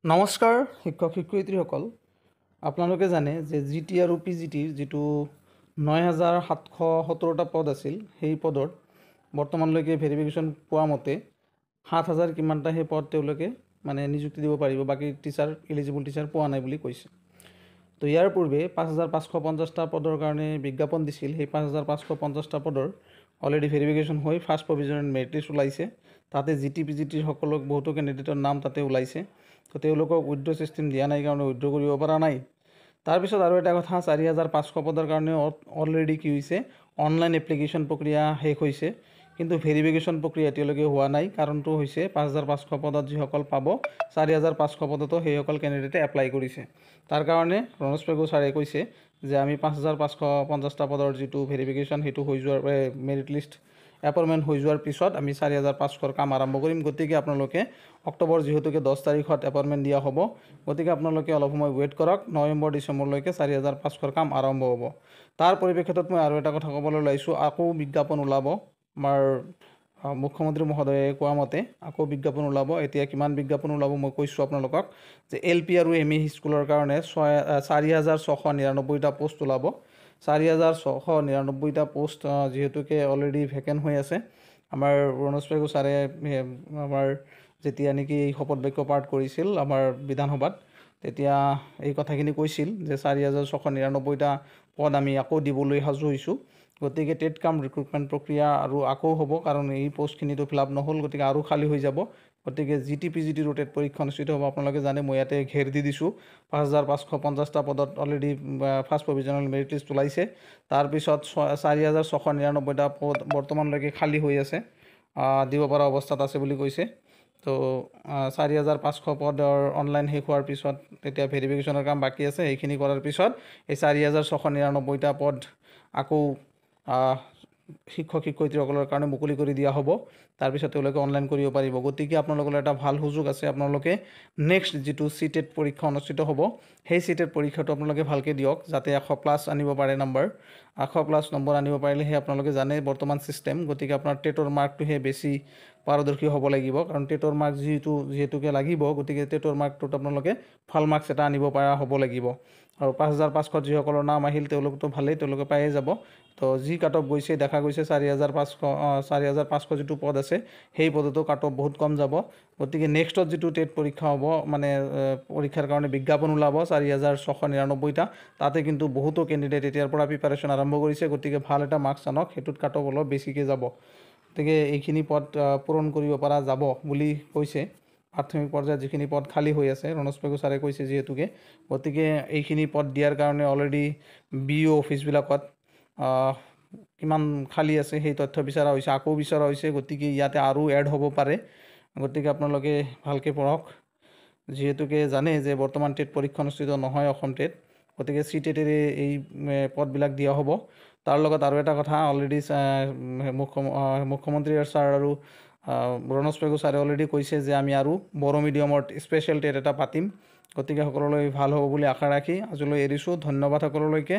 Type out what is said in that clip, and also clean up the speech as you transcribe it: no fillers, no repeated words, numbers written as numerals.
নমস্কাৰ শিক্ষক শিক্ষয়িত্ৰীসকল, আপোনালোকে জানে যে জিটি আৰু পিজিটিৰ যিটো ৯,৭17টা পদ আছিল, সেই পদত বৰ্তমানলৈকে ভেৰিফিকেশ্যন পোৱা মতে ৭,০০০ কিমানটা সেই পদ তেওঁলোকে নিযুক্তি দিব পাৰিব, বাকী এলিজিবল টিচাৰ পোৱা নাই বুলি কৈছে। তো ইয়াৰ পূৰ্বে ৫,৫৫০টা পদৰ কাৰণে বিজ্ঞাপন দিছিল। সেই ৫,৫৫০টা পদৰ অলৰেডি ভেৰিফিকেশ্যন হৈ ফাৰ্ষ্ট প্ৰভিজনেল মেৰিট লিষ্ট ওলাইছে। তাতে জিটি পিজিটিৰ সকলো বহুতো কেণ্ডিডেটৰ নাম তাতে ওলাইছে। তো তেওঁলোকক উইথড্ৰ ছিষ্টেম দিয়া নাই কাৰণে উইথড্ৰ কৰিব পৰা নাই। তাৰপিছত আৰু এটা কথা, ৪,৫০০ পদৰ কাৰণে অলৰেডি কি হৈছে, অনলাইন এপ্লিকেশ্যন প্ৰক্ৰিয়া শেষ হৈছে, কিন্তু ভেৰিফিকেশ্যন প্ৰক্ৰিয়া এতিয়ালৈকে হোৱা নাই। কাৰণটো হৈছে ৫,৫০০ পদত যিসকল পাব, ৪,৫০০ পদতো সেইসকল কেণ্ডিডেটে এপ্লাই কৰিছে। তাৰ কাৰণে ৰণোজ পেগু ছাৰে কৈছে যে আমি ৫,৫৫০টা পদৰ যিটো ভেৰিফিকেশ্যন সেইটো হৈ যোৱাৰ মেৰিট লিষ্ট এপইণ্টমেণ্ট হৈ যোৱাৰ পিছত আমি ৪,৫০০ৰ কাম আৰম্ভ কৰিম। গতিকে আপোনালোকে অক্টোবৰ যিহেতুকে 10 তাৰিখত এপইণ্টমেণ্ট দিয়া হ'ব, গতিকে আপোনালোকে অলপ সময় ৱেইট কৰক। নৱেম্বৰ ডিচেম্বৰলৈকে ৪,৫০০ৰ কাম আৰম্ভ হ'ব। তাৰ পৰিপ্ৰেক্ষিতত মই আৰু এটা কথা ক'বলৈ ওলাইছোঁ, আকৌ বিজ্ঞাপন ওলাব। আমাৰ মুখ্যমন্ত্ৰী মহোদয়ে কোৱা মতে আকৌ বিজ্ঞাপন ওলাব। এতিয়া কিমান বিজ্ঞাপন ওলাব মই কৈছোঁ আপোনালোকক, যে LP আৰু ME স্কুলৰ কাৰণে ৪,৬৯৯টা পোষ্ট ওলাব। ৪,৬৯৯টা পোষ্ট যিহেতুকে অলৰেডি ভেকেণ্ট হৈ আছে। আমাৰ ৰণোজ পেগু ছাৰে আমাৰ যেতিয়া নেকি এই শপত বাক্য পাঠ কৰিছিল আমাৰ বিধানসভাত, তেতিয়া এই কথাখিনি কৈছিল যে ৪,৬৯৯টা পদ আমি আকৌ দিবলৈ সাজু হৈছোঁ। গতিকে টেট কাম ৰিক্ৰুটমেণ্ট প্ৰক্ৰিয়া আৰু আকৌ হ'ব, কাৰণ এই পষ্টখিনিতো ফিল আপ নহ'ল, গতিকে আৰু খালী হৈ যাব। গতিকে জিটি পিজিটিৰো টেট পৰীক্ষা অনুষ্ঠিত হ'ব। আপোনালোকে জানে মই ইয়াতে ঘেৰ দি দিছোঁ। ৫,৫৫০টা পদত already first provisional merit list ওলাইছে। তাৰপিছত ৪,৬৯৯টা পদ বৰ্তমানলৈকে খালী হৈ আছে, দিব পৰা অৱস্থাত আছে বুলি কৈছে। তো ৪,৫০০ পদৰ অনলাইন শেষ হোৱাৰ পিছত তেতিয়া ভেৰিফিকেশ্যনৰ কাম বাকী আছে। সেইখিনি কৰাৰ পিছত এই ৪,৬৯৯টা পদ আকৌ শিক্ষক শিক্ষয়িত্ৰীসকলৰ কাৰণে মুকলি কৰি দিয়া হ'ব। তাৰপিছত তেওঁলোকে অনলাইন কৰিব পাৰিব। গতিকে আপোনালোকৰ এটা ভাল সুযোগ আছে। আপোনালোকে নেক্সট যিটো CTET পৰীক্ষা অনুষ্ঠিত হ'ব, সেই CTET পৰীক্ষাটো আপোনালোকে ভালকৈ দিয়ক, যাতে 100+ আনিব পাৰে নম্বৰ। 100+ নম্বৰ আনিব পাৰিলেহে আপোনালোকে জানে বৰ্তমান ছিষ্টেম। গতিকে আপোনাৰ টেটৰ মাৰ্কটোহে বেছি পাৰদৰ্শী হ'ব লাগিব, কাৰণ টেটৰ মাৰ্ক যিহেতুকে লাগিব, গতিকে টেটৰ মাৰ্কটোত আপোনালোকে ভাল মাৰ্কছ এটা আনিব পৰা হ'ব লাগিব। আৰু ৫,৫০০ যিসকলৰ নাম আহিল তেওঁলোকতো ভালেই, তেওঁলোকে পায়ে যাব। তো যি কাট অফ গৈছে দেখা গৈছে 4,500 যিটো পদ আছে, সেই পদতো কাট অফ বহুত কম যাব। গতিকে নেক্সটত যিটো টেট পৰীক্ষা হ'ব, পৰীক্ষাৰ কাৰণে বিজ্ঞাপন ওলাব ৪,৬৯৯টা, তাতে কিন্তু বহুতো কেণ্ডিডেট এতিয়াৰ পৰা প্ৰিপাৰেশ্যন আৰম্ভ কৰিছে। গতিকে ভাল এটা মাৰ্কছ আনক, সেইটোত কাট অফ অলপ বেছিকৈ যাব। গতিকে এইখিনি পদ পূৰণ কৰিব পৰা যাব বুলি কৈছে। প্ৰাথমিক পৰ্যায়ত যিখিনি পদ খালী হৈ আছে, ৰণোজ পেগু ছাৰে কৈছে যিহেতুকে, গতিকে এইখিনি পদ দিয়াৰ কাৰণে অলৰেডি BO অফিচবিলাকত কিমান খালী আছে সেই তথ্য বিচৰা হৈছে, আকৌ বিচৰা হৈছে। গতিকে ইয়াতে আৰু এড হ'ব পাৰে। গতিকে আপোনালোকে ভালকৈ পঢ়ক। যিহেতুকে জানে যে বৰ্তমান টেট পৰীক্ষা অনুষ্ঠিত নহয় অসম টেট, গতিকে CTETৰে এই পদবিলাক দিয়া হ'ব। তাৰ লগত আৰু এটা কথা, অলৰেডি মুখ্যমন্ত্ৰী ছাৰ আৰু ৰণোজ পেগু ছাৰে অলৰেডি কৈছে যে আমি আৰু বড়ো মিডিয়ামত স্পেচিয়েল টেট এটা পাতিম। গতিকে সকলোলৈ ভাল হ'ব বুলি আশা ৰাখি আজিলৈ এৰিছোঁ। ধন্যবাদ সকলোলৈকে।